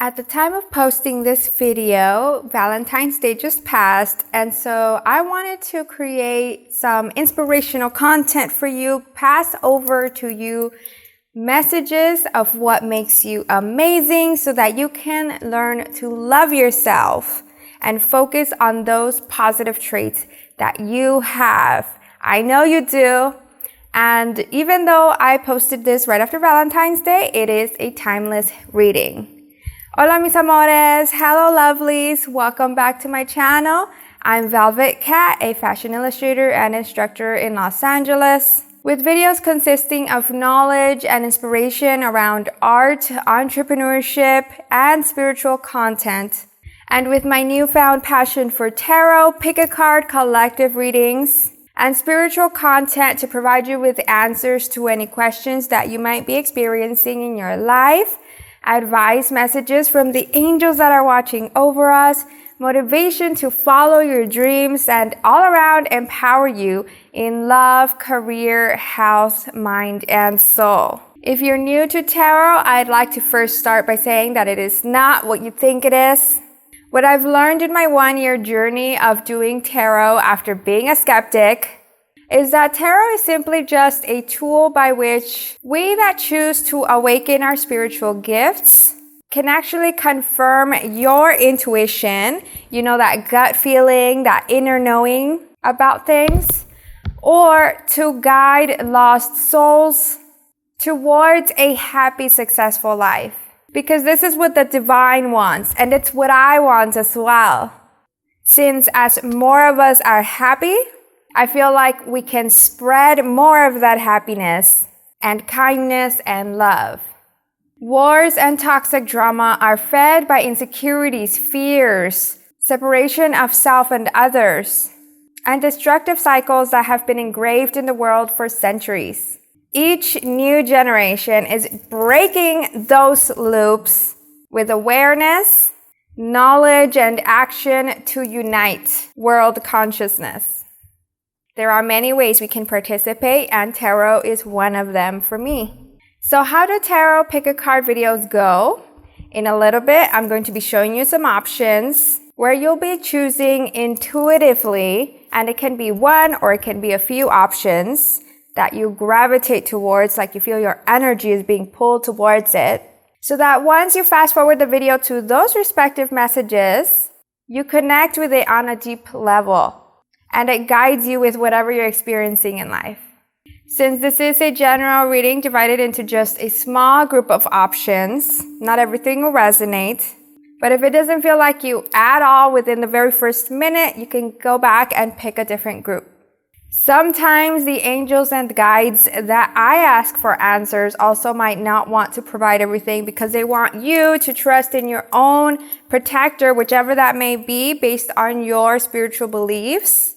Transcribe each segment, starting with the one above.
At the time of posting this video, Valentine's Day just passed, and so I wanted to create some inspirational content for you, pass over to you messages of what makes you amazing so that you can learn to love yourself and focus on those positive traits that you have. I know you do. And even though I posted this right after Valentine's Day, it is a timeless reading. Hola mis amores, hello lovelies, welcome back to my channel. I'm Velvet Cat, a fashion illustrator and instructor in Los Angeles, with videos consisting of knowledge and inspiration around art, entrepreneurship, and spiritual content. And with my newfound passion for tarot, pick a card collective readings, and spiritual content to provide you with answers to any questions that you might be experiencing in your life, advice messages from the angels that are watching over us, motivation to follow your dreams, and all around empower you in love, career, health, mind, and soul. If you're new to tarot, I'd like to first start by saying that it is not what you think it is. What I've learned in my 1-year journey of doing tarot after being a skeptic is that tarot is simply just a tool by which we that choose to awaken our spiritual gifts can actually confirm your intuition, that gut feeling, that inner knowing about things, or to guide lost souls towards a happy, successful life. Because this is what the divine wants, and it's what I want as well. Since as more of us are happy, I feel like we can spread more of that happiness and kindness and love. Wars and toxic drama are fed by insecurities, fears, separation of self and others, and destructive cycles that have been engraved in the world for centuries. Each new generation is breaking those loops with awareness, knowledge, and action to unite world consciousness. There are many ways we can participate, and tarot is one of them for me. So how do tarot pick a card videos go? In a little bit, I'm going to be showing you some options where you'll be choosing intuitively, and it can be one or it can be a few options that you gravitate towards, like you feel your energy is being pulled towards it, so that once you fast forward the video to those respective messages, you connect with it on a deep level, and it guides you with whatever you're experiencing in life. Since this is a general reading divided into just a small group of options, not everything will resonate, but if it doesn't feel like you at all within the very first minute, you can go back and pick a different group. Sometimes the angels and guides that I ask for answers also might not want to provide everything because they want you to trust in your own protector, whichever that may be, based on your spiritual beliefs,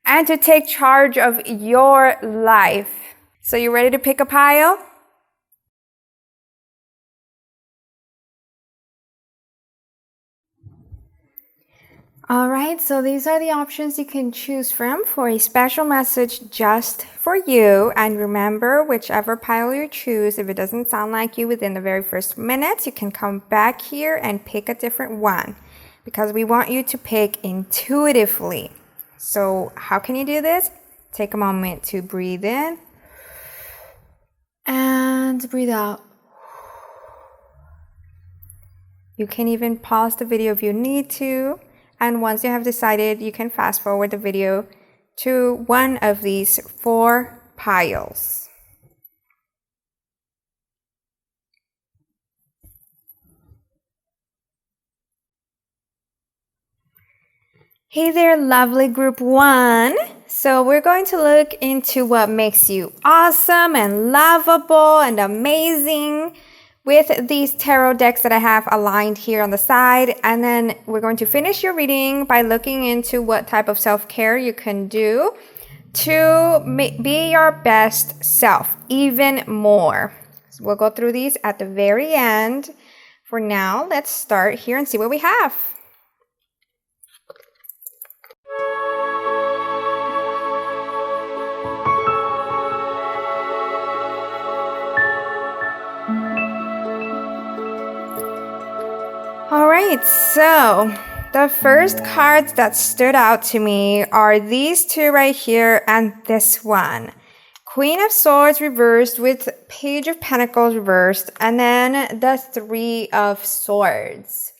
and to take charge of your life. So you ready to pick a pile? Alright, so these are the options you can choose from for a special message just for you. And remember, whichever pile you choose, if it doesn't sound like you within the very first minutes, you can come back here and pick a different one, because we want you to pick intuitively. So how can you do this? Take a moment to breathe in and breathe out. You can even pause the video if you need to. And once you have decided, you can fast forward the video to one of these 4 piles. Hey there, lovely group 1. So we're going to look into what makes you awesome and lovable and amazing with these tarot decks that I have aligned here on the side. And then we're going to finish your reading by looking into what type of self-care you can do to be your best self even more. So we'll go through these at the very end. For now, let's start here and see what we have. right, so the first cards that stood out to me are these two right here and this one. Queen of Swords reversed with Page of Pentacles reversed, and then the Three of Swords.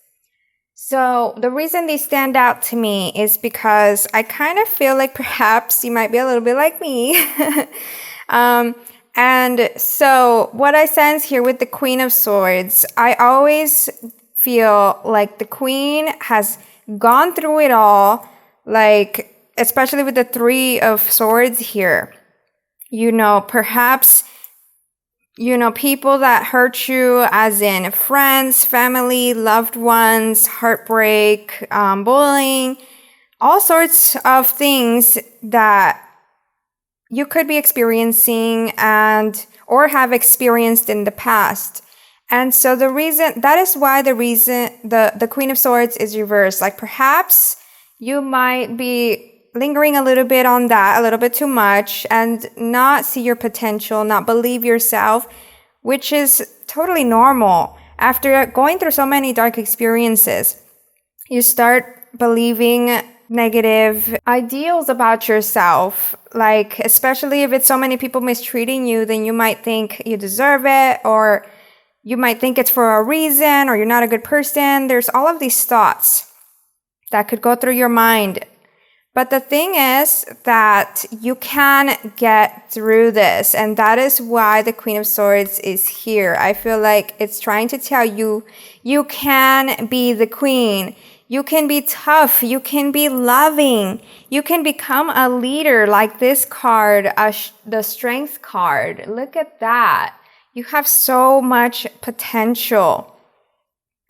So the reason these stand out to me is because I kind of feel like perhaps you might be a little bit like me. And so what I sense here with the Queen of Swords, I always feel like the Queen has gone through it all, like especially with the Three of Swords here. You know, perhaps, you know, people that hurt you, as in friends, family, loved ones, heartbreak, bullying, all sorts of things that you could be experiencing or have experienced in the past. And so that is why the Queen of Swords is reversed. Like perhaps you might be lingering a little bit on that, a little bit too much, and not see your potential, not believe yourself, which is totally normal. After going through so many dark experiences, you start believing negative ideals about yourself. Like, especially if it's so many people mistreating you, then you might think you deserve it, or you might think it's for a reason, or you're not a good person. There's all of these thoughts that could go through your mind. But the thing is that you can get through this, and that is why the Queen of Swords is here. I feel like it's trying to tell you, you can be the queen. You can be tough. You can be loving. You can become a leader, like this card, the Strength card. Look at that. You have so much potential.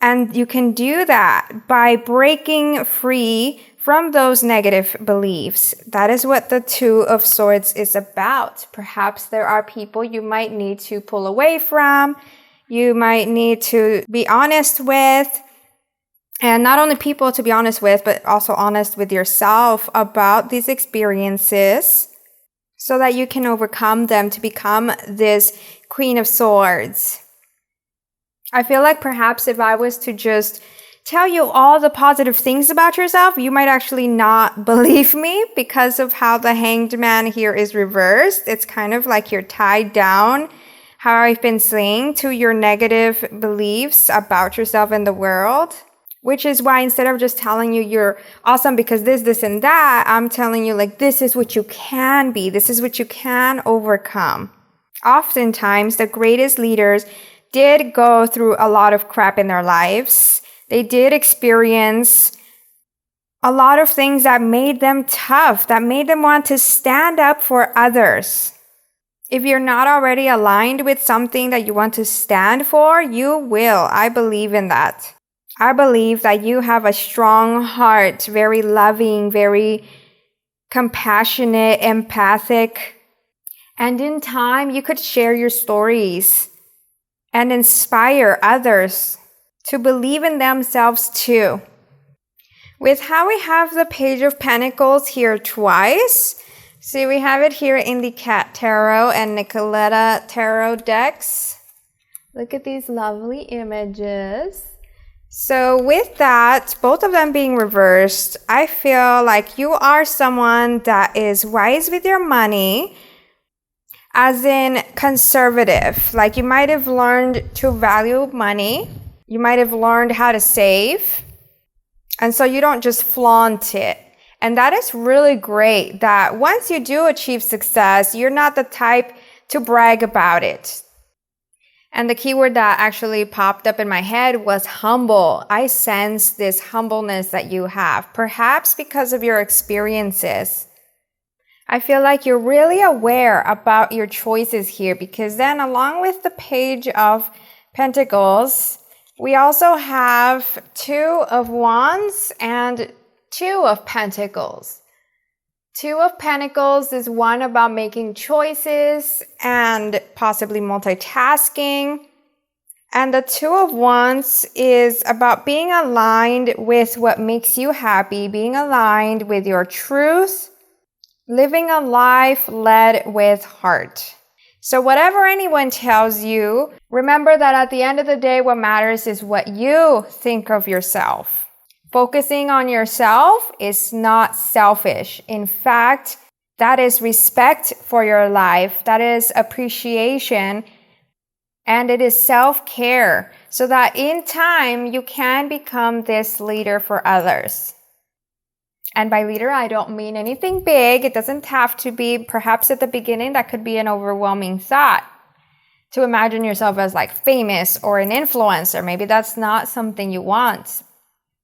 And you can do that by breaking free from those negative beliefs. That is what the Two of Swords is about. Perhaps there are people you might need to pull away from. You might need to be honest with. And not only people to be honest with, but also honest with yourself about these experiences so that you can overcome them to become this Queen of Swords. I feel like perhaps if I was to just tell you all the positive things about yourself, you might actually not believe me because of how the Hanged Man here is reversed. It's kind of like you're tied down, how I've been saying, to your negative beliefs about yourself and the world. Which is why instead of just telling you you're awesome because this, and that, I'm telling you like this is what you can be. This is what you can overcome. Oftentimes, the greatest leaders did go through a lot of crap in their lives. They did experience a lot of things that made them tough, that made them want to stand up for others. If you're not already aligned with something that you want to stand for, you will. I believe in that. I believe that you have a strong heart, very loving, very compassionate, empathic. And in time, you could share your stories and inspire others to believe in themselves too. With how we have the Page of Pentacles here twice. See, we have it here in the Cat Tarot and Nicoletta Tarot decks. Look at these lovely images. So with that, both of them being reversed, I feel like you are someone that is wise with your money, as in conservative. Like you might have learned to value money. You might have learned how to save. And so you don't just flaunt it. And that is really great that once you do achieve success, you're not the type to brag about it. And the keyword that actually popped up in my head was humble. I sense this humbleness that you have, perhaps because of your experiences. I feel like you're really aware about your choices here, because then along with the Page of Pentacles, we also have Two of Wands and Two of Pentacles. Two of Pentacles is one about making choices and possibly multitasking. And the Two of Wands is about being aligned with what makes you happy, being aligned with your truth, living a life led with heart. So whatever anyone tells you, remember that at the end of the day, what matters is what you think of yourself. Focusing on yourself is not selfish. In fact, that is respect for your life. That is appreciation. And it is self-care so that in time you can become this leader for others. And by leader, I don't mean anything big. It doesn't have to be, perhaps at the beginning, that could be an overwhelming thought. To imagine yourself as like famous or an influencer. Maybe that's not something you want.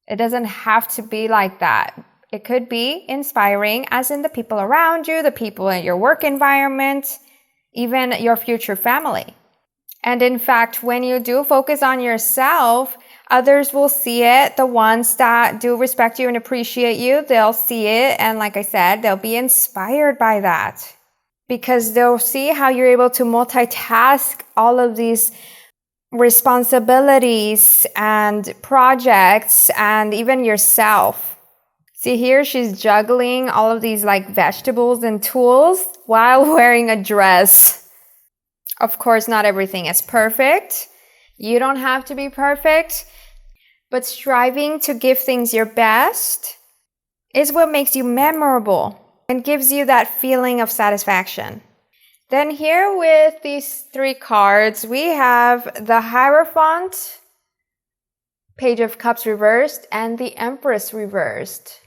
It doesn't have to be like that. It could be inspiring, as in the people around you, the people in your work environment, even your future family. And in fact, when you do focus on yourself, others will see it. The ones that do respect you and appreciate you, they'll see it. And like I said, they'll be inspired by that because they'll see how you're able to multitask all of these responsibilities and projects and even yourself. See here, she's juggling all of these like vegetables and tools while wearing a dress. Of course, not everything is perfect. You don't have to be perfect, but striving to give things your best is what makes you memorable and gives you that feeling of satisfaction. Then here with these 3 cards, we have the Hierophant, Page of Cups reversed, and the Empress reversed.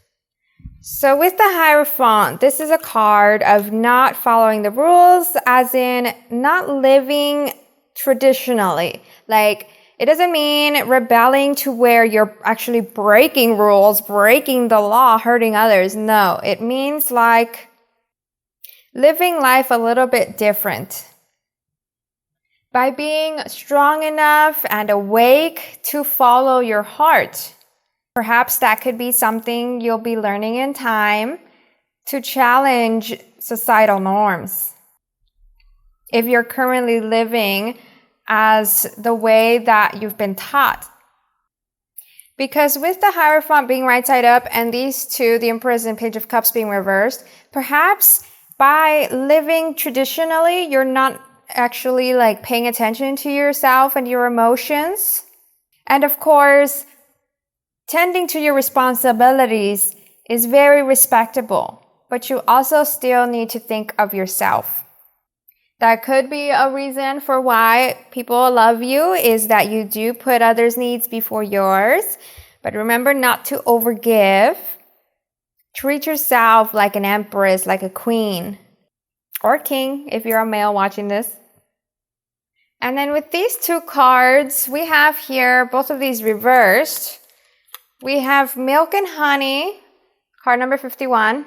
So with the Hierophant, this is a card of not following the rules, as in not living traditionally. Like, it doesn't mean rebelling to where you're actually breaking rules, breaking the law, hurting others. No, it means like living life a little bit different. By being strong enough and awake to follow your heart. Perhaps that could be something you'll be learning in time to challenge societal norms. If you're currently living as the way that you've been taught. Because with the Hierophant being right side up and these 2, the Empress and Page of Cups being reversed, perhaps by living traditionally, you're not actually like paying attention to yourself and your emotions. And of course, tending to your responsibilities is very respectable, but you also still need to think of yourself. That could be a reason for why people love you, is that you do put others' needs before yours. But remember not to overgive. Treat yourself like an empress, like a queen. Or king, if you're a male watching this. And then with these 2 cards, we have here both of these reversed. We have Milk and Honey, card number 51.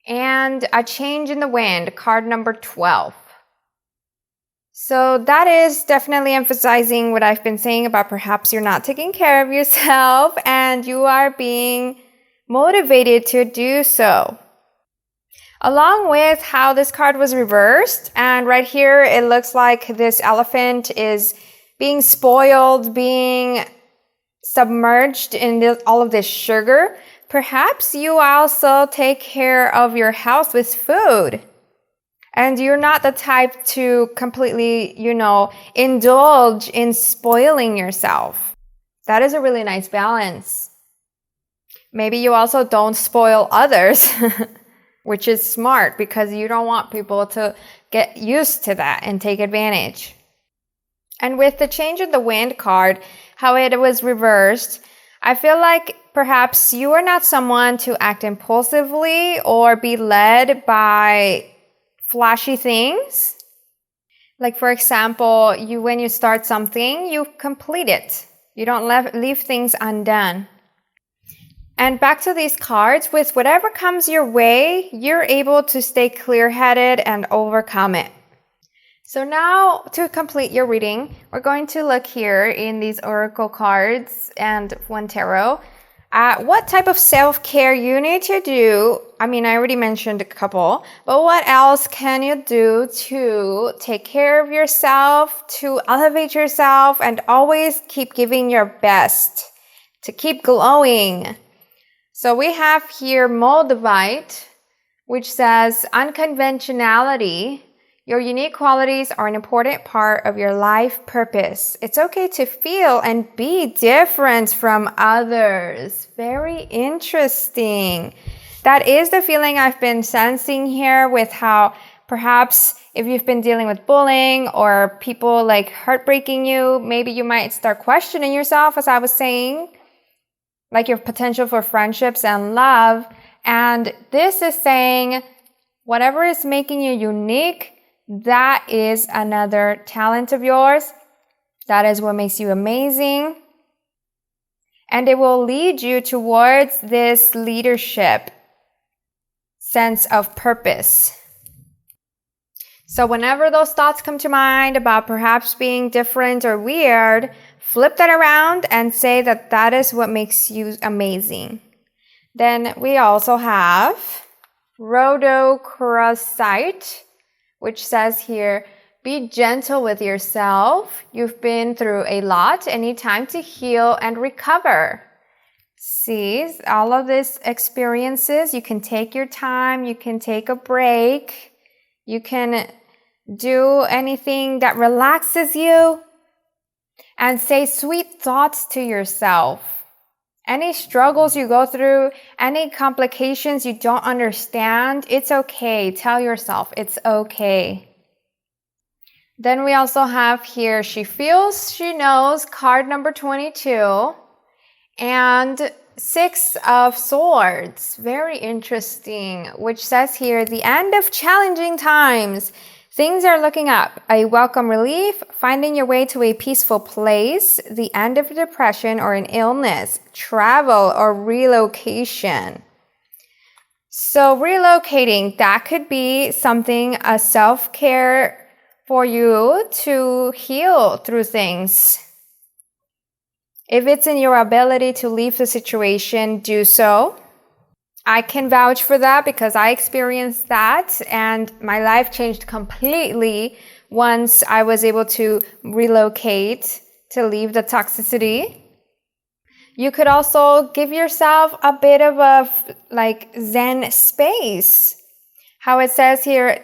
And A Change in the Wind, card number 12. So that is definitely emphasizing what I've been saying about perhaps you're not taking care of yourself and you are being motivated to do so. Along with how this card was reversed, and right here it looks like this elephant is being spoiled, being submerged in all of this sugar. Perhaps you also take care of your health with food. And you're not the type to completely, indulge in spoiling yourself. That is a really nice balance. Maybe you also don't spoil others, which is smart because you don't want people to get used to that and take advantage. And with the Change in the Wind card, how it was reversed, I feel like perhaps you are not someone to act impulsively or be led by flashy things. Like for example, when you start something, you complete it. You don't leave things undone. And back to these cards, with whatever comes your way, you're able to stay clear-headed and overcome it. So now, to complete your reading, we're going to look here in these oracle cards and one tarot at what type of self-care you need to do. I already mentioned a couple, but what else can you do to take care of yourself, to elevate yourself, and always keep giving your best, to keep glowing? So we have here Moldavite, which says unconventionality. Your unique qualities are an important part of your life purpose. It's okay to feel and be different from others. Very interesting. That is the feeling I've been sensing here with how perhaps if you've been dealing with bullying or people like heartbreaking you, maybe you might start questioning yourself, as I was saying, like your potential for friendships and love. And this is saying whatever is making you unique, that is another talent of yours. That is what makes you amazing. And it will lead you towards this leadership sense of purpose. So whenever those thoughts come to mind about perhaps being different or weird, flip that around and say that that is what makes you amazing. Then we also have rhodochrosite, which says here, be gentle with yourself. You've been through a lot and need time to heal and recover. See, all of these experiences, you can take your time, you can take a break, you can do anything that relaxes you, and say sweet thoughts to yourself. Any struggles you go through, any complications you don't understand, it's okay. Tell yourself it's okay. Then we also have here, she feels, she knows, card number 22, and 6 of Swords. Very interesting, which says here, the end of challenging times. Things are looking up. A welcome relief, finding your way to a peaceful place, the end of depression or an illness, travel or relocation. So relocating, that could be something, a self-care for you to heal through things. If it's in your ability to leave the situation, do so. I can vouch for that because I experienced that and my life changed completely once I was able to relocate to leave the toxicity. You could also give yourself a bit of a Zen space. How it says here,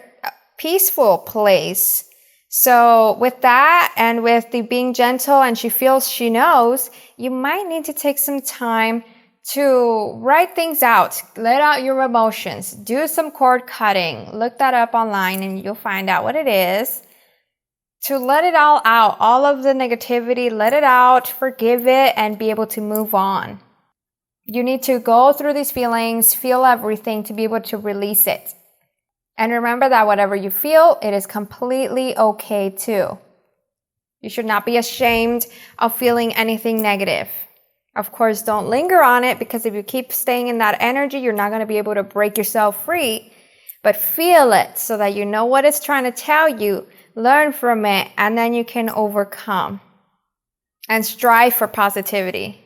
peaceful place. So with that and with the being gentle and she feels she knows, you might need to take some time to write things out, let out your emotions, do some cord cutting, look that up online and you'll find out what it is. To let it all out, all of the negativity, let it out, forgive it, and be able to move on. You need to go through these feelings, feel everything to be able to release it. And remember that whatever you feel, it is completely okay too. You should not be ashamed of feeling anything negative. Of course, don't linger on it because if you keep staying in that energy, you're not going to be able to break yourself free. But feel it so that you know what it's trying to tell you, learn from it, and then you can overcome and strive for positivity.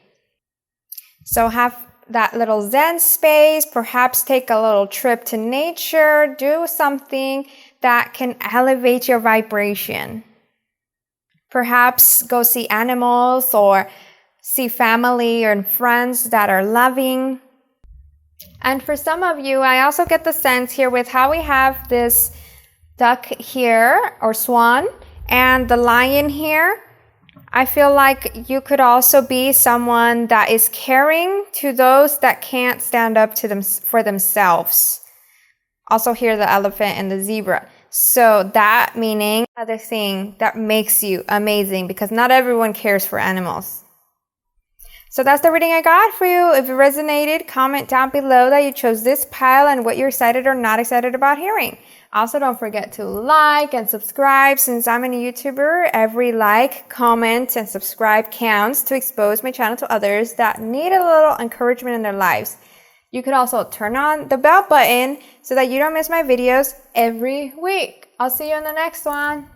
So have that little Zen space, perhaps take a little trip to nature, do something that can elevate your vibration. Perhaps go see animals or see family and friends that are loving. And for some of you, I also get the sense here with how we have this duck here or swan and the lion here. I feel like you could also be someone that is caring to those that can't stand up to them for themselves. Also here the elephant and the zebra. So that meaning another thing that makes you amazing because not everyone cares for animals. So that's the reading I got for you. If it resonated, comment down below that you chose this pile and what you're excited or not excited about hearing. Also, don't forget to like and subscribe. Since I'm a YouTuber, every like, comment, and subscribe counts to expose my channel to others that need a little encouragement in their lives. You could also turn on the bell button so that you don't miss my videos every week. I'll see you in the next one.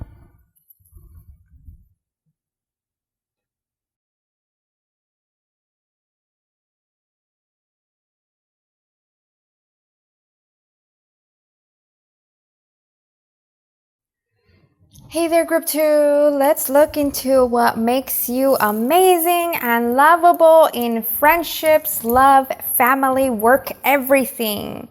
Hey there, Group 2. Let's look into what makes you amazing and lovable in friendships, love, family, work, everything.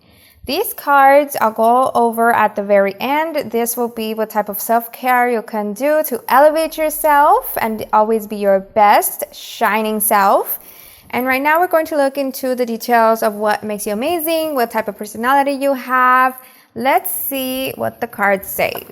These cards I'll go over at the very end. This will be what type of self-care you can do to elevate yourself and always be your best shining self. And right now we're going to look into the details of what makes you amazing, what type of personality you have. Let's see what the cards say.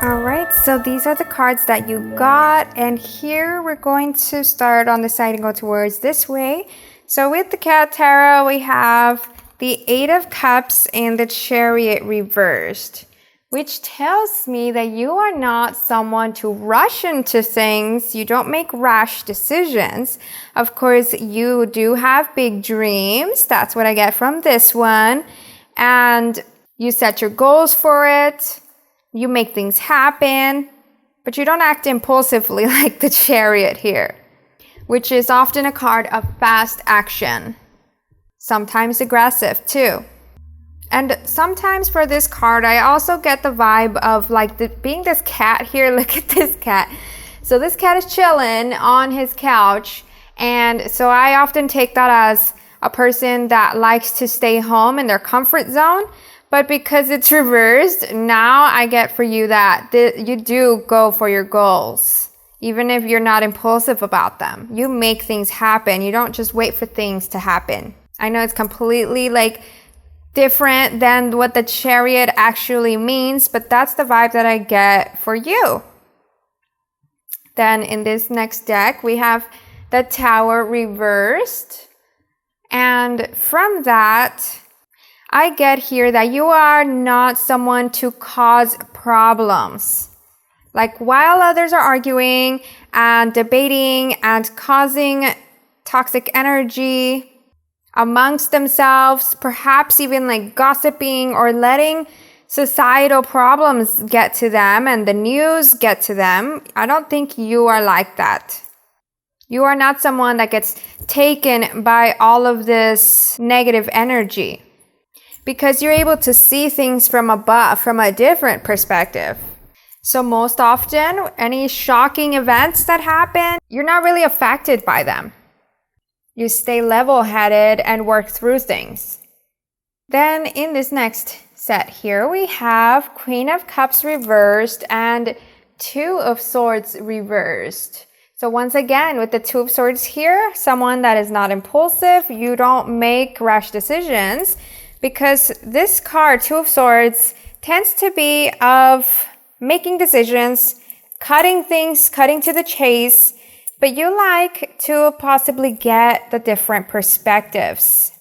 Alright, so these are the cards that you got, and here we're going to start on the side and go towards this way. So with the Cat Tarot, we have the Eight of Cups and the Chariot reversed, which tells me that you are not someone to rush into things. You don't make rash decisions. Of course, you do have big dreams. That's what I get from this one. And you set your goals for it. You make things happen, but you don't act impulsively like the Chariot here, which is often a card of fast action, sometimes aggressive too. And sometimes for this card, I also get the vibe of like being this cat here. Look at this cat. So this cat is chilling on his couch, and so I often take that as a person that likes to stay home in their comfort zone. But because it's reversed, now I get for you that you do go for your goals, even if you're not impulsive about them. You make things happen. You don't just wait for things to happen. I know it's completely like different than what the Chariot actually means, but that's the vibe that I get for you. Then in this next deck, we have the Tower reversed. And from that, I get here that you are not someone to cause problems. Like while others are arguing and debating and causing toxic energy amongst themselves, perhaps even like gossiping or letting societal problems get to them and the news get to them, I don't think you are like that. You are not someone that gets taken by all of this negative energy, because you're able to see things from above, from a different perspective. So most often, any shocking events that happen, you're not really affected by them. You stay level-headed and work through things. Then in this next set here, we have Queen of Cups reversed and Two of Swords reversed. So once again, with the Two of Swords here, someone that is not impulsive, you don't make rash decisions, because this card, Two of Swords, tends to be of making decisions, cutting things, cutting to the chase, but you like to possibly get the different perspectives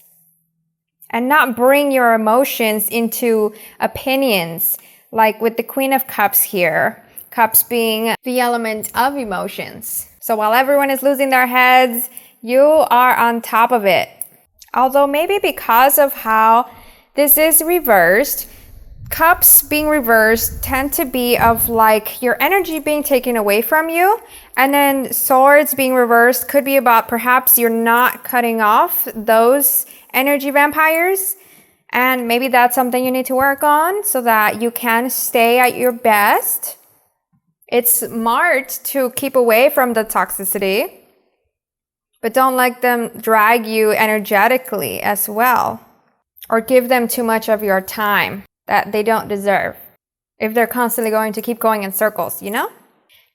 and not bring your emotions into opinions, like with the Queen of Cups here, cups being the element of emotions. So while everyone is losing their heads, you are on top of it. Although maybe because of how this is reversed, cups being reversed tend to be of like your energy being taken away from you. And then swords being reversed could be about perhaps you're not cutting off those energy vampires. And maybe that's something you need to work on so that you can stay at your best. It's smart to keep away from the toxicity, but don't let them drag you energetically as well, or give them too much of your time that they don't deserve if they're constantly going to keep going in circles, you know?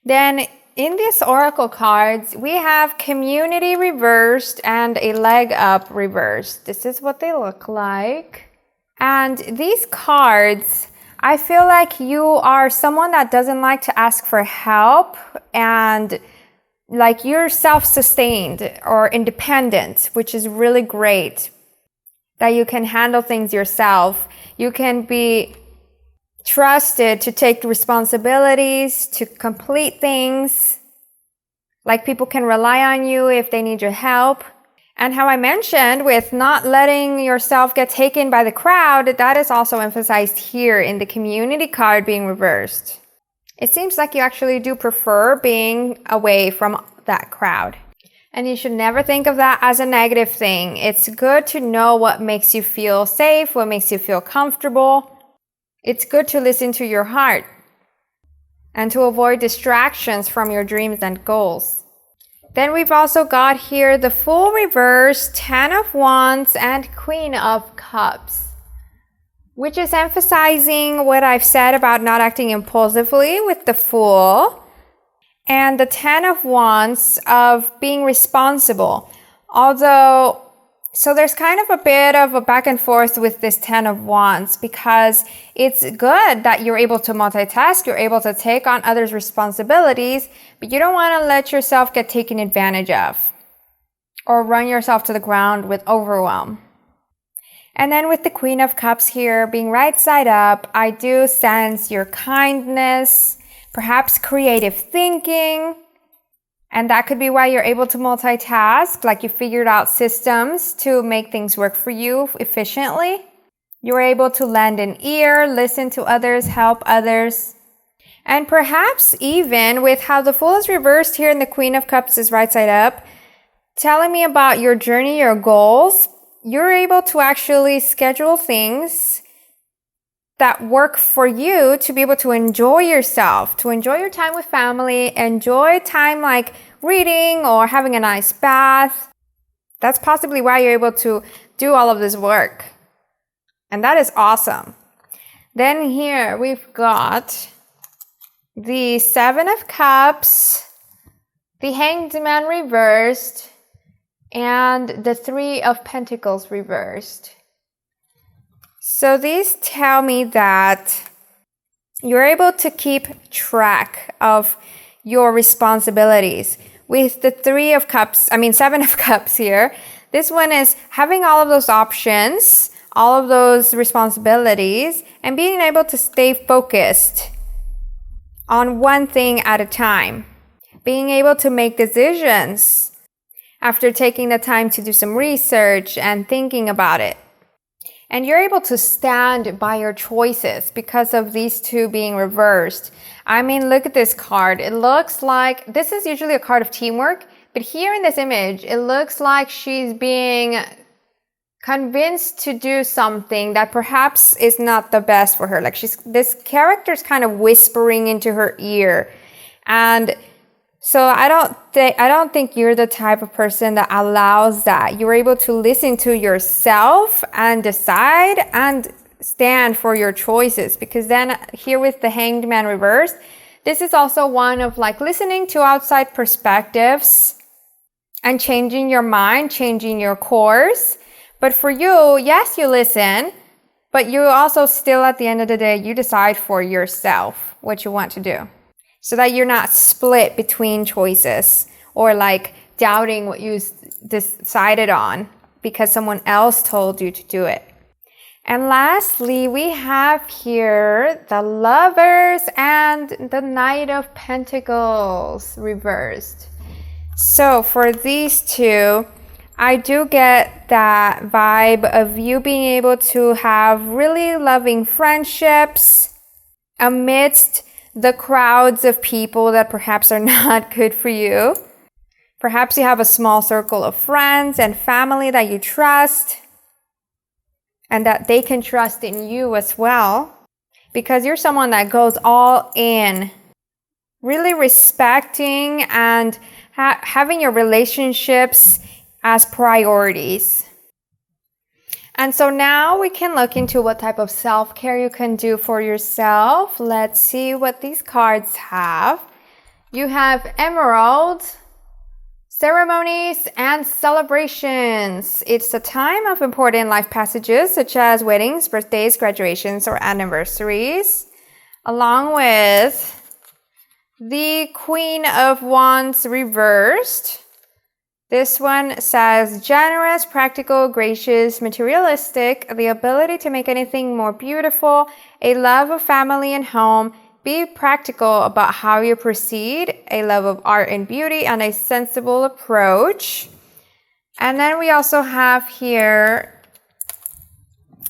Then in these oracle cards, we have Community reversed and a Leg Up reversed. This is what they look like. And these cards, I feel like you are someone that doesn't like to ask for help, and like you're self-sustained or independent, which is really great. That you can handle things yourself. You can be trusted to take responsibilities, to complete things. Like people can rely on you if they need your help. And how I mentioned with not letting yourself get taken by the crowd, that is also emphasized here in the Community card being reversed. It seems like you actually do prefer being away from that crowd. And you should never think of that as a negative thing. It's good to know what makes you feel safe, what makes you feel comfortable. It's good to listen to your heart and to avoid distractions from your dreams and goals. Then we've also got here the Fool reverse, 10 of Wands, and Queen of Cups, which is emphasizing what I've said about not acting impulsively with the Fool, and the 10 of Wands of being responsible. Although, so there's kind of a bit of a back and forth with this 10 of Wands, because it's good that you're able to multitask, you're able to take on others' responsibilities, but you don't want to let yourself get taken advantage of or run yourself to the ground with overwhelm. And then with the Queen of Cups here being right side up, I do sense your kindness, perhaps creative thinking, and that could be why you're able to multitask, like you figured out systems to make things work for you efficiently. You're able to lend an ear, listen to others, help others. And perhaps even with how the Fool is reversed here and the Queen of Cups is right side up, telling me about your journey, your goals, you're able to actually schedule things that work for you to be able to enjoy yourself, to enjoy your time with family, enjoy time like reading or having a nice bath. That's possibly why you're able to do all of this work. And that is awesome. Then here we've got the 7 of Cups, the Hanged Man reversed, and the 3 of Pentacles reversed. So these tell me that you're able to keep track of your responsibilities. With the 7 of Cups here, this one is having all of those options, all of those responsibilities, and being able to stay focused on one thing at a time. Being able to make decisions after taking the time to do some research and thinking about it. And you're able to stand by your choices because of these two being reversed. I mean, look at this card. It looks like, this is usually a card of teamwork, but here in this image, it looks like she's being convinced to do something that perhaps is not the best for her. Like this character's kind of whispering into her ear. And so I don't think you're the type of person that allows that. You're able to listen to yourself and decide and stand for your choices. Because then here with the Hanged Man reversed, this is also one of like listening to outside perspectives and changing your mind, changing your course. But for you, yes, you listen, but you also still at the end of the day, you decide for yourself what you want to do. So that you're not split between choices or like doubting what you decided on because someone else told you to do it. And lastly, we have here the Lovers and the Knight of Pentacles reversed. So for these two, I do get that vibe of you being able to have really loving friendships amidst the crowds of people that perhaps are not good for you. Perhaps you have a small circle of friends and family that you trust and that they can trust in you as well, because you're someone that goes all in, really respecting and having your relationships as priorities. And so now we can look into what type of self-care you can do for yourself. Let's see what these cards have. You have Emerald, ceremonies and celebrations. It's a time of important life passages such as weddings, birthdays, graduations, or anniversaries, along with the Queen of Wands reversed. This one says generous, practical, gracious, materialistic, the ability to make anything more beautiful, a love of family and home, be practical about how you proceed, a love of art and beauty, and a sensible approach. And then we also have here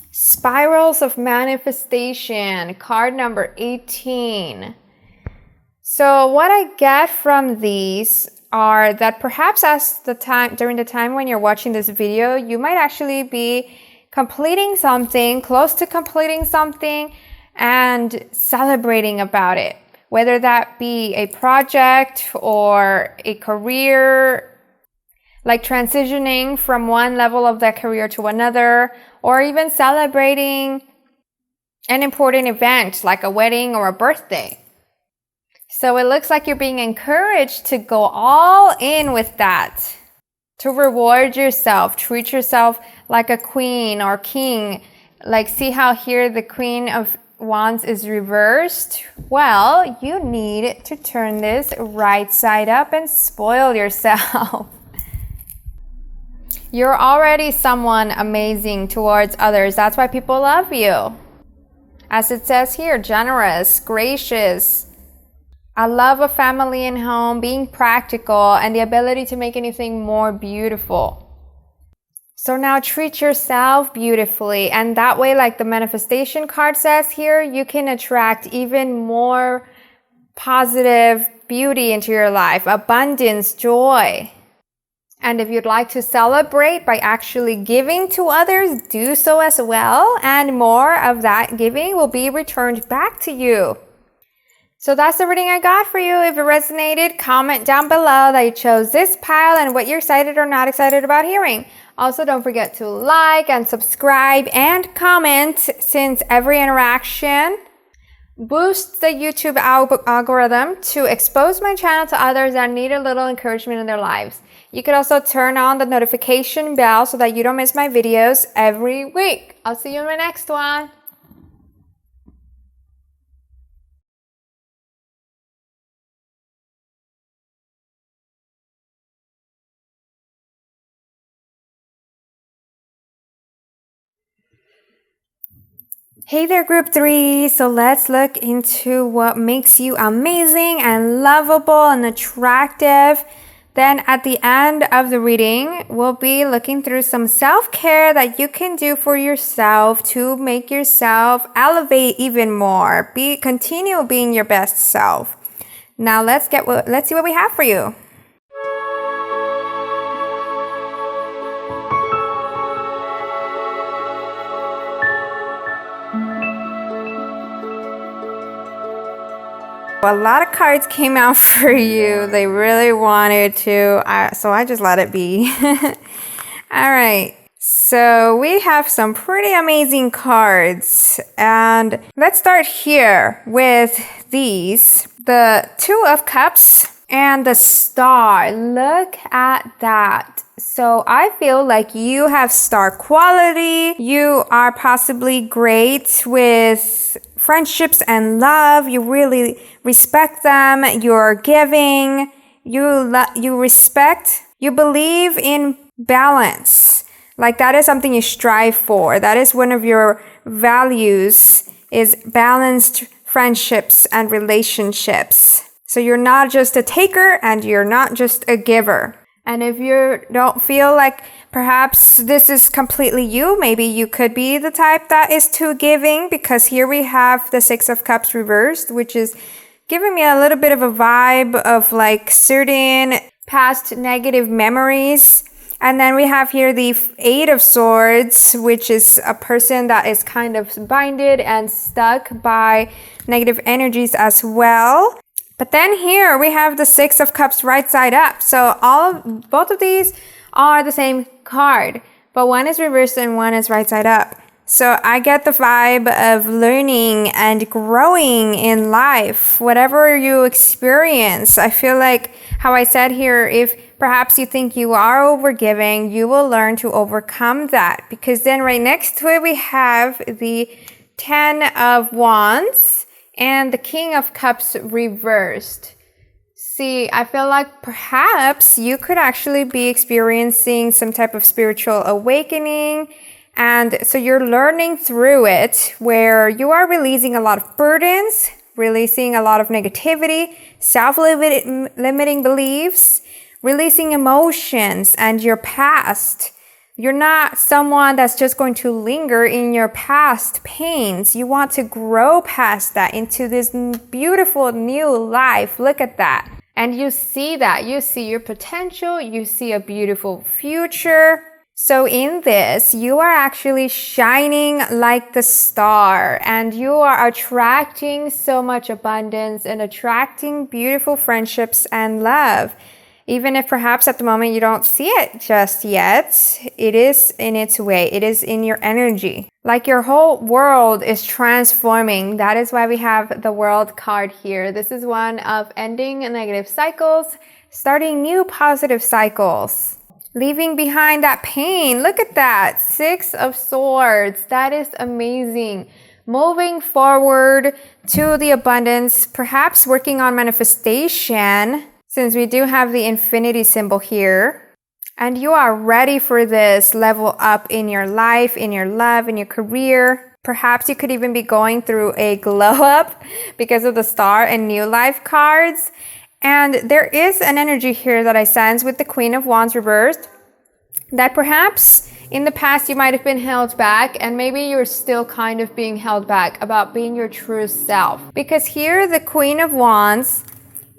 spirals of manifestation, card number 18. So what I get from these are that perhaps during the time when you're watching this video, you might actually be completing something, close to completing something, and celebrating about it, whether that be a project or a career, like transitioning from one level of that career to another, or even celebrating an important event like a wedding or a birthday. So it looks like you're being encouraged to go all in with that, to reward yourself, treat yourself like a queen or king. Like, see how here the Queen of Wands is reversed? Well, you need to turn this right side up and spoil yourself. You're already someone amazing towards others. That's why people love you. As it says here, generous, gracious. I love a family and home, being practical, and the ability to make anything more beautiful. So now treat yourself beautifully, and that way, like the manifestation card says here, you can attract even more positive beauty into your life, abundance, joy. And if you'd like to celebrate by actually giving to others, do so as well, and more of that giving will be returned back to you. So that's the reading I got for you. If it resonated, comment down below that you chose this pile and what you're excited or not excited about hearing. Also, don't forget to like and subscribe and comment, since every interaction boosts the YouTube algorithm to expose my channel to others that need a little encouragement in their lives. You could also turn on the notification bell so that you don't miss my videos every week. I'll see you in my next one. Hey there, group 3. So let's look into what makes you amazing and lovable and attractive. Then at the end of the reading, we'll be looking through some self-care that you can do for yourself to make yourself elevate even more. Continue being your best self. Now let's see what we have for you. A lot of cards came out for you. They really wanted to, so I just let it be. All right, so we have some pretty amazing cards. And let's start here with these. The Two of Cups and the Star. Look at that. So I feel like you have star quality. You are possibly great with friendships and love. You really respect them. You're giving. You respect. You believe in balance. Like, that is something you strive for. That is one of your values, is balanced friendships and relationships. So you're not just a taker and you're not just a giver. And if you don't feel like perhaps this is completely you, maybe you could be the type that is too giving, because here we have the Six of Cups reversed, which is giving me a little bit of a vibe of like certain past negative memories. And then we have here the Eight of Swords, which is a person that is kind of binded and stuck by negative energies as well. But then here we have the Six of Cups right side up. So both of these are the same card, but one is reversed and one is right side up. So I get the vibe of learning and growing in life, whatever you experience. I feel like how I said here, if perhaps you think you are overgiving, you will learn to overcome that. Because then right next to it, we have the Ten of Wands and the King of Cups reversed. See, I feel like perhaps you could actually be experiencing some type of spiritual awakening. And so you're learning through it, where you are releasing a lot of burdens, releasing a lot of negativity, self-limiting beliefs, releasing emotions and your past. You're not someone that's just going to linger in your past pains. You want to grow past that into this beautiful new life. Look at that. And you see that. You see your potential. You see a beautiful future. So in this, you are actually shining like the star, and you are attracting so much abundance and attracting beautiful friendships and love. Even if perhaps at the moment you don't see it just yet, it is in its way. It is in your energy. Like your whole world is transforming. That is why we have the World card here. This is one of ending negative cycles, starting new positive cycles. Leaving behind that pain. Look at that. 6 of Swords. That is amazing. Moving forward to the abundance, perhaps working on manifestation, since we do have the infinity symbol here. And you are ready for this level up in your life, in your love, in your career. Perhaps you could even be going through a glow up because of the star and new life cards. And there is an energy here that I sense with the Queen of Wands reversed, that perhaps in the past you might have been held back, and maybe you're still kind of being held back about being your true self. Because here the Queen of Wands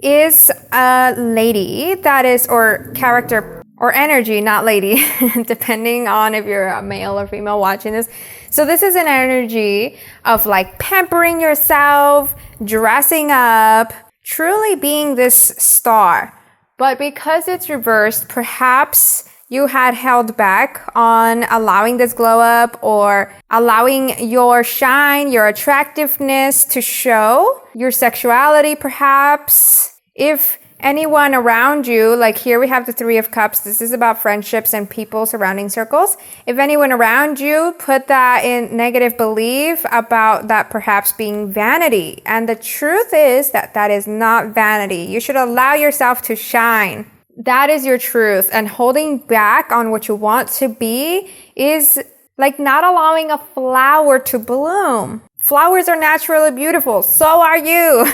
is a lady that is, or character, or energy, not lady, depending on if you're a male or female watching this. So this is an energy of like pampering yourself, dressing up, truly being this star. But because it's reversed, perhaps you had held back on allowing this glow up or allowing your shine, your attractiveness to show, your sexuality perhaps. If anyone around you, like here we have the 3 of Cups, this is about friendships and people, surrounding circles. If anyone around you put that in negative belief about that perhaps being vanity, and the truth is that that is not vanity. You should allow yourself to shine. That is your truth. And holding back on what you want to be is like not allowing a flower to bloom. Flowers are naturally beautiful. So are you.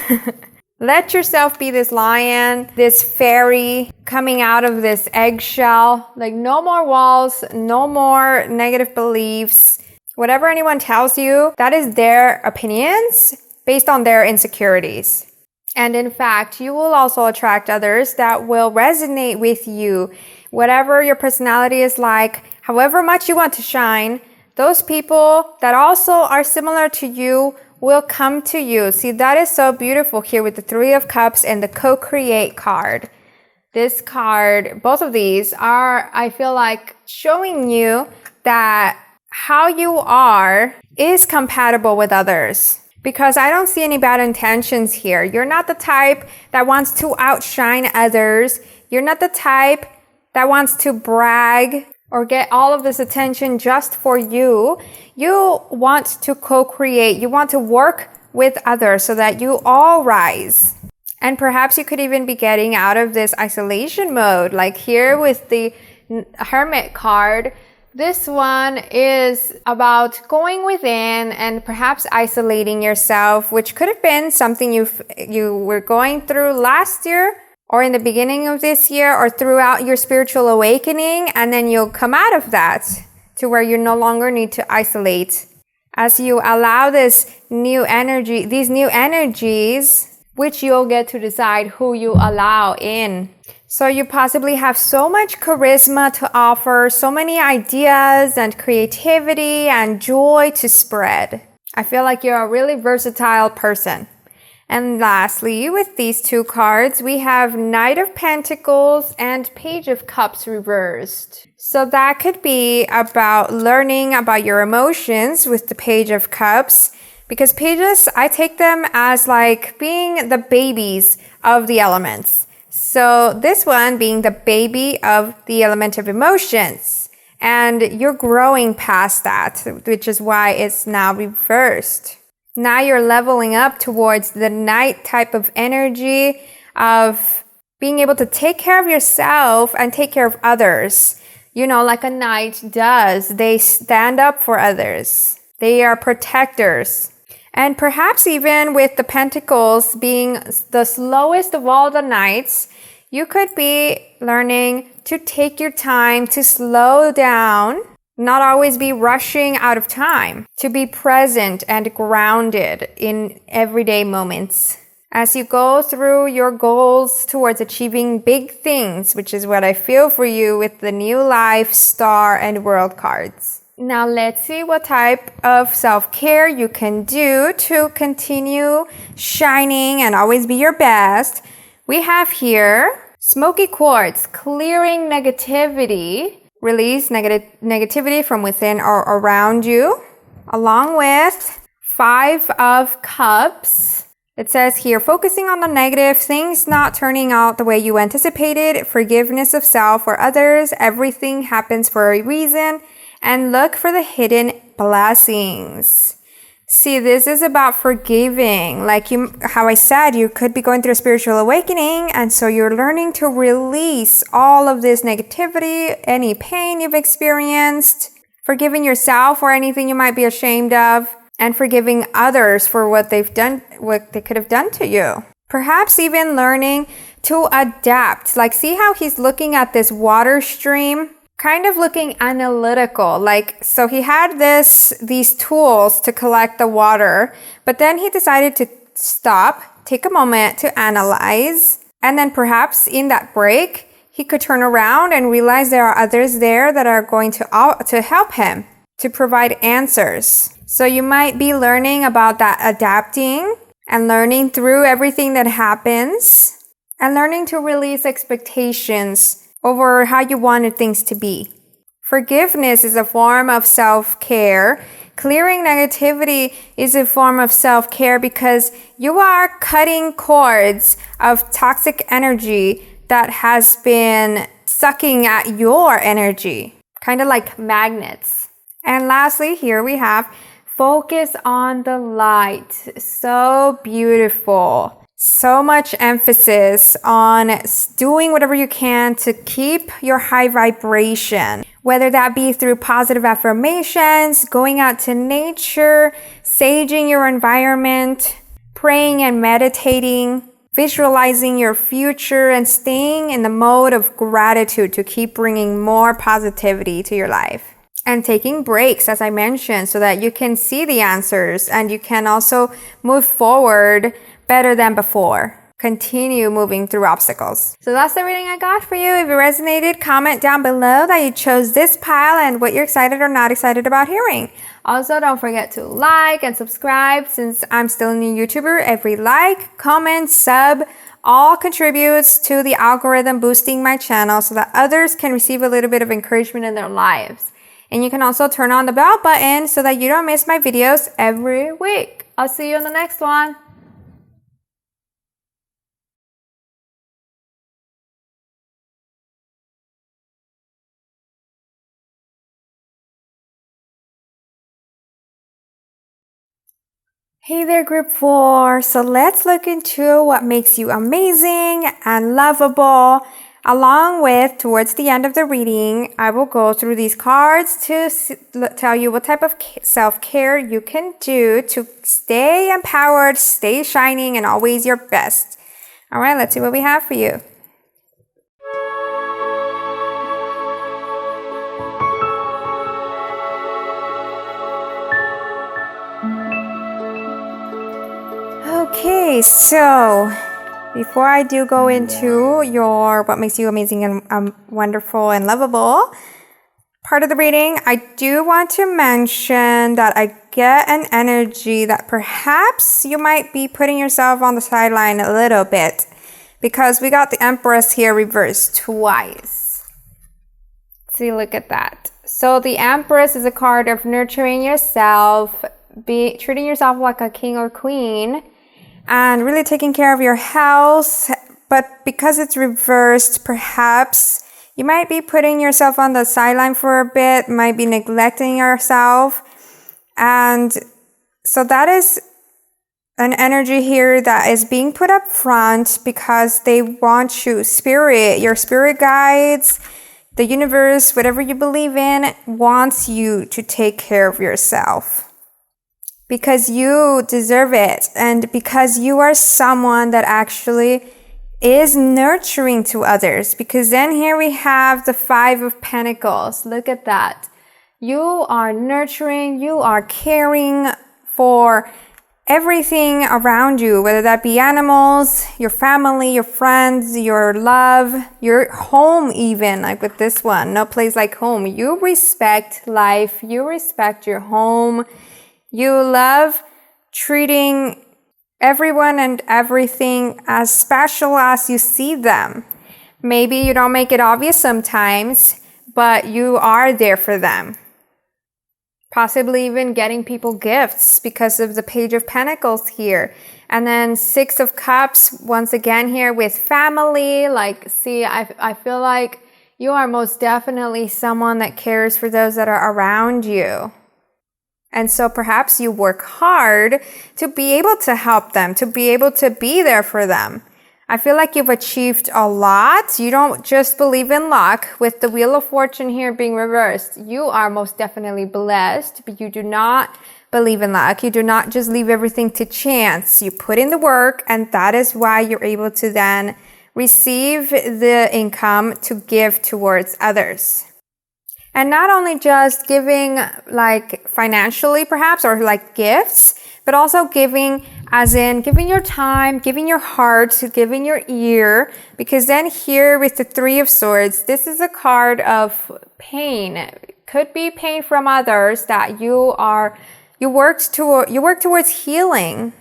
Let yourself be this lion, this fairy coming out of this eggshell. Like no more walls, no more negative beliefs. Whatever anyone tells you, that is their opinions based on their insecurities. And in fact, you will also attract others that will resonate with you. Whatever your personality is like, however much you want to shine, those people that also are similar to you will come to you. See, that is so beautiful here with the 3 of Cups and the co-create card. This card, both of these are, I feel like, showing you that how you are is compatible with others. Because I don't see any bad intentions here. You're not the type that wants to outshine others. You're not the type that wants to brag or get all of this attention just for you. You want to co-create. You want to work with others so that you all rise. And perhaps you could even be getting out of this isolation mode. Like here with the Hermit card, this one is about going within and perhaps isolating yourself, which could have been something you were going through last year or in the beginning of this year or throughout your spiritual awakening, and then you'll come out of that to where you no longer need to isolate. As you allow this new energy, these new energies, which you'll get to decide who you allow in. So you possibly have so much charisma to offer, so many ideas and creativity and joy to spread. I feel like you're a really versatile person. And lastly, with these 2 cards, we have Knight of Pentacles and Page of Cups reversed. So that could be about learning about your emotions with the Page of Cups. Because pages, I take them as like being the babies of the elements. So this one being the baby of the element of emotions. And you're growing past that, which is why it's now reversed. Now you're leveling up towards the Knight type of energy of being able to take care of yourself and take care of others. You know, like a knight does. They stand up for others. They are protectors. And perhaps even with the Pentacles being the slowest of all the knights, you could be learning to take your time, to slow down, not always be rushing out of time, to be present and grounded in everyday moments. as you go through your goals towards achieving big things, which is what I feel for you with the new life, star, and world cards. Now let's see what type of self-care you can do to continue shining and always be your best. We have here smoky quartz, clearing negativity, release negativity from within or around you, along with 5 of Cups. It says here, focusing on the negative, things not turning out the way you anticipated, forgiveness of self or others, everything happens for a reason, and look for the hidden blessings. See, this is about forgiving. Like how I said, you could be going through a spiritual awakening, and so you're learning to release all of this negativity, any pain you've experienced, forgiving yourself for anything you might be ashamed of, and forgiving others for what they could have done to you. Perhaps even learning to adapt. Like, see how he's looking at this water stream, kind of looking analytical. Like, so he had these tools to collect the water, but then he decided to stop, take a moment to analyze, and then perhaps in that break, he could turn around and realize there are others there that are going to help him, to provide answers. So you might be learning about that adapting and learning through everything that happens and learning to release expectations over how you wanted things to be. Forgiveness is a form of self-care. Clearing negativity is a form of self-care because you are cutting cords of toxic energy that has been sucking at your energy, kind of like magnets. And lastly, here we have focus on the light. So beautiful. So much emphasis on doing whatever you can to keep your high vibration, whether that be through positive affirmations, going out to nature, saging your environment, praying and meditating, visualizing your future, and staying in the mode of gratitude to keep bringing more positivity to your life. And taking breaks, as I mentioned, so that you can see the answers and you can also move forward better than before. Continue moving through obstacles. So that's everything I got for you. If it resonated, comment down below that you chose this pile and what you're excited or not excited about hearing. Also, don't forget to like and subscribe. Since I'm still a new YouTuber, every like, comment, sub, all contributes to the algorithm boosting my channel so that others can receive a little bit of encouragement in their lives. And you can also turn on the bell button so that you don't miss my videos every week. I'll see you in the next one. Hey there, group 4. So let's look into what makes you amazing and lovable. Along with, towards the end of the reading, I will go through these cards to tell you what type of self-care you can do to stay empowered, stay shining, and always your best. All right, let's see what we have for you. Okay, so before I do go into your what makes you amazing and wonderful and lovable part of the reading, I do want to mention that I get an energy that perhaps you might be putting yourself on the sideline a little bit because we got the Empress here reversed twice. See, look at that. So the Empress is a card of nurturing yourself, treating yourself like a king or queen, and really taking care of your health. But because it's reversed, perhaps you might be putting yourself on the sideline for a bit, might be neglecting yourself. And so that is an energy here that is being put up front because they want you, your spirit guides, the universe, whatever you believe in, wants you to take care of yourself. Because you deserve it, and because you are someone that actually is nurturing to others. Because then here we have the 5 of Pentacles. Look at that. You are nurturing, you are caring for everything around you, whether that be animals, your family, your friends, your love, your home even, like with this one, no place like home. You respect life, you respect your home, you love treating everyone and everything as special as you see them. Maybe you don't make it obvious sometimes, but you are there for them. Possibly even getting people gifts because of the Page of Pentacles here. And then Six of Cups, once again here with family. Like, see, I feel like you are most definitely someone that cares for those that are around you. And so perhaps you work hard to be able to help them, to be able to be there for them. I feel like you've achieved a lot. You don't just believe in luck. With the Wheel of Fortune here being reversed, you are most definitely blessed, but you do not believe in luck. You do not just leave everything to chance. You put in the work, and that is why you're able to then receive the income to give towards others. And not only just giving like financially perhaps, or like gifts, but also giving as in giving your time, giving your heart, giving your ear. Because then here with the Three of Swords, this is a card of pain. It could be pain from others that you work towards healing.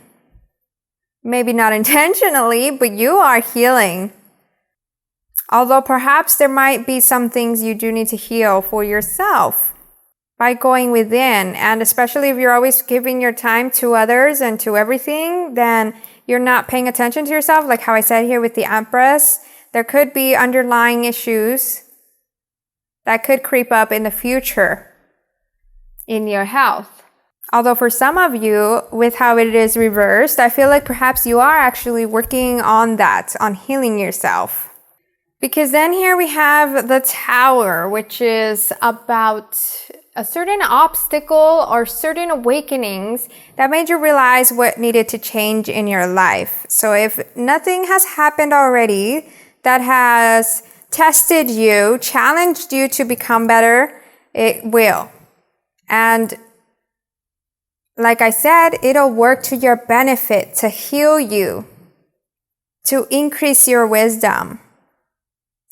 Maybe not intentionally, but you are healing. Although perhaps there might be some things you do need to heal for yourself by going within. And especially if you're always giving your time to others and to everything, then you're not paying attention to yourself. Like how I said here with the Empress, there could be underlying issues that could creep up in the future in your health. Although for some of you, with how it is reversed, I feel like perhaps you are actually working on that, on healing yourself. Because then here we have the Tower, which is about a certain obstacle or certain awakenings that made you realize what needed to change in your life. So if nothing has happened already that has tested you, challenged you to become better, it will. And like I said, it'll work to your benefit, to heal you, to increase your wisdom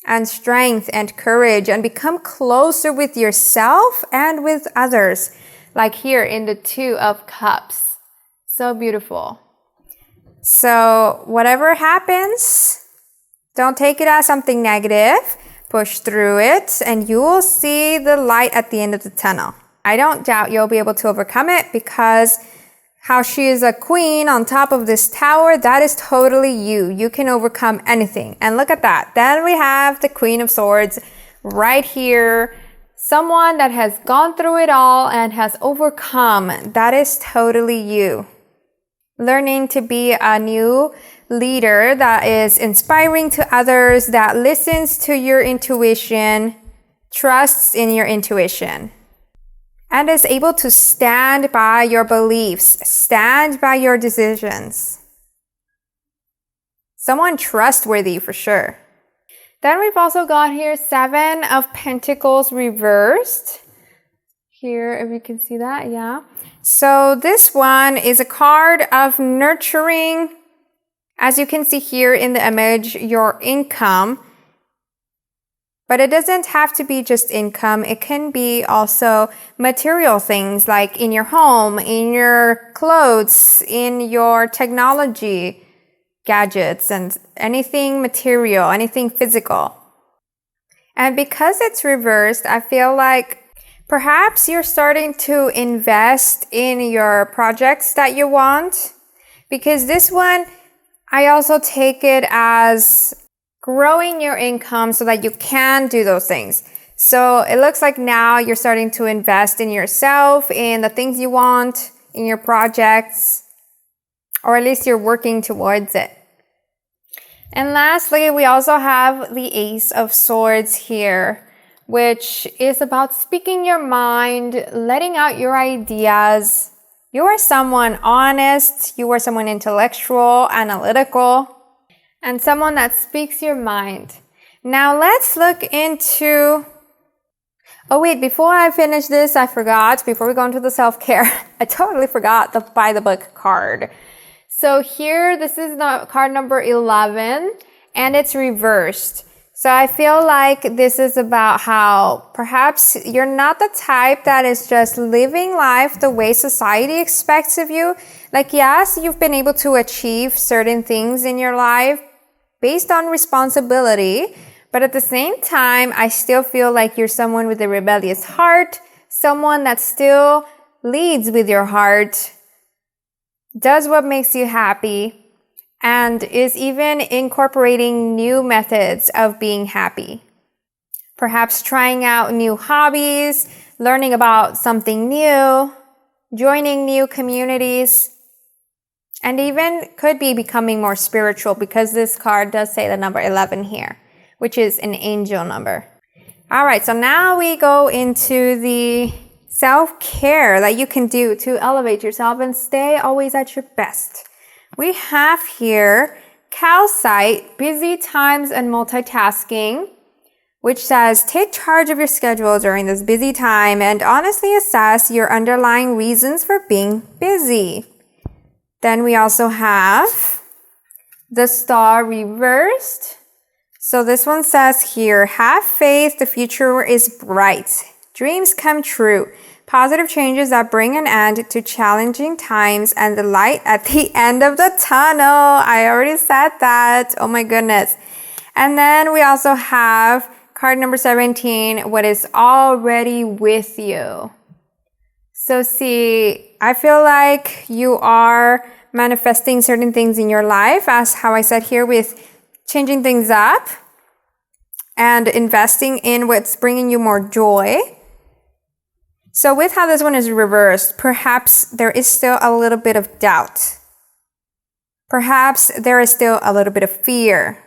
and strength and courage, and become closer with yourself and with others. Like here in the Two of Cups. So beautiful. So whatever happens, don't take it as something negative. Push through it, and you will see the light at the end of the tunnel. I don't doubt you'll be able to overcome it, because how she is a queen on top of this tower, that is totally you. You can overcome anything. And look at that. Then we have the Queen of Swords right here. Someone that has gone through it all and has overcome. That is totally you. Learning to be a new leader that is inspiring to others, that listens to your intuition, trusts in your intuition, and is able to stand by your beliefs, stand by your decisions. Someone trustworthy for sure. Then we've also got here Seven of Pentacles reversed. Here, if you can see that, yeah. So this one is a card of nurturing. As you can see here in the image, your income. But it doesn't have to be just income. It can be also material things like in your home, in your clothes, in your technology, gadgets, and anything material, anything physical. And because it's reversed, I feel like perhaps you're starting to invest in your projects that you want. Because this one, I also take it as growing your income so that you can do those things. So it looks like now you're starting to invest in yourself, in the things you want, in your projects, or at least you're working towards it. And lastly, we also have the Ace of Swords here, which is about speaking your mind, letting out your ideas. You are someone honest, you are someone intellectual, analytical, and someone that speaks your mind. Now let's look into Oh wait, before I finish this, I forgot, before we go into the self-care, I totally forgot the buy the book card. So here, this is the card number 11, and it's reversed. So I feel like this is about how perhaps you're not the type that is just living life the way society expects of you. Like, yes, you've been able to achieve certain things in your life based on responsibility, but at the same time, I still feel like you're someone with a rebellious heart, someone that still leads with your heart, does what makes you happy, and is even incorporating new methods of being happy. Perhaps trying out new hobbies, learning about something new, joining new communities, and even could be becoming more spiritual, because this card does say the number 11 here, which is an angel number. All right, so now we go into the self-care that you can do to elevate yourself and stay always at your best. We have here calcite, busy times and multitasking, which says take charge of your schedule during this busy time and honestly assess your underlying reasons for being busy. Then we also have the star reversed. So this one says here, have faith, the future is bright. Dreams come true. Positive changes that bring an end to challenging times and the light at the end of the tunnel. I already said that. Oh my goodness. And then we also have card number 17, what is already with you. So see, I feel like you are manifesting certain things in your life, as how I said here, with changing things up and investing in what's bringing you more joy. So with how this one is reversed, perhaps there is still a little bit of doubt. Perhaps there is still a little bit of fear,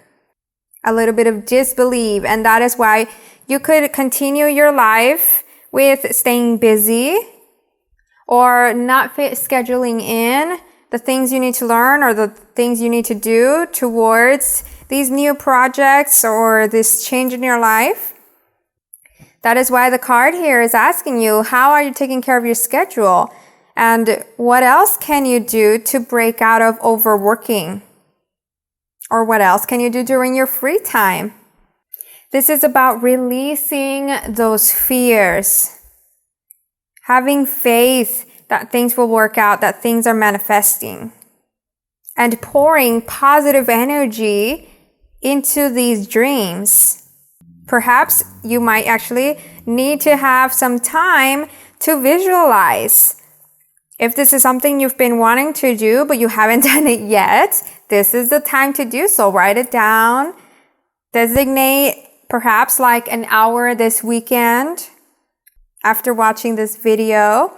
a little bit of disbelief, and that is why you could continue your life with staying busy or not scheduling in the things you need to learn or the things you need to do towards these new projects or this change in your life. That is why the card here is asking you, how are you taking care of your schedule? And what else can you do to break out of overworking? Or what else can you do during your free time? This is about releasing those fears, having faith that things will work out, that things are manifesting, and pouring positive energy into these dreams. Perhaps you might actually need to have some time to visualize. If this is something you've been wanting to do, but you haven't done it yet, this is the time to do so. Write it down. Designate perhaps like an hour this weekend after watching this video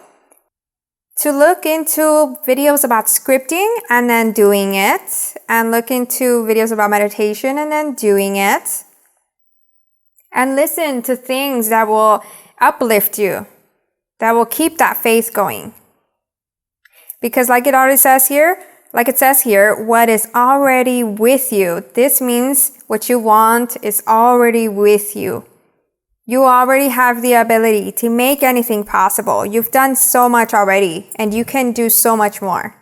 to look into videos about scripting and then doing it, and look into videos about meditation and then doing it. And listen to things that will uplift you, that will keep that faith going. Because like it says here, what is already with you. This means what you want is already with you. You already have the ability to make anything possible. You've done so much already, and you can do so much more.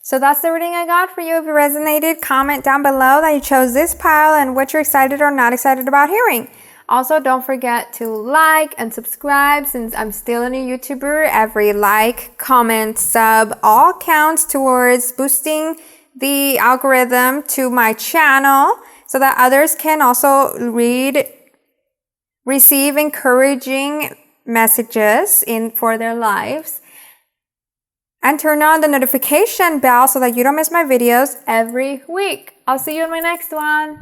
So that's the reading I got for you. If it resonated, comment down below that you chose this pile and what you're excited or not excited about hearing. Also, don't forget to like and subscribe. Since I'm still a new YouTuber, every like, comment, sub, all counts towards boosting the algorithm to my channel so that others can also receive encouraging messages for their lives. And turn on the notification bell so that you don't miss my videos every week. I'll see you in my next one.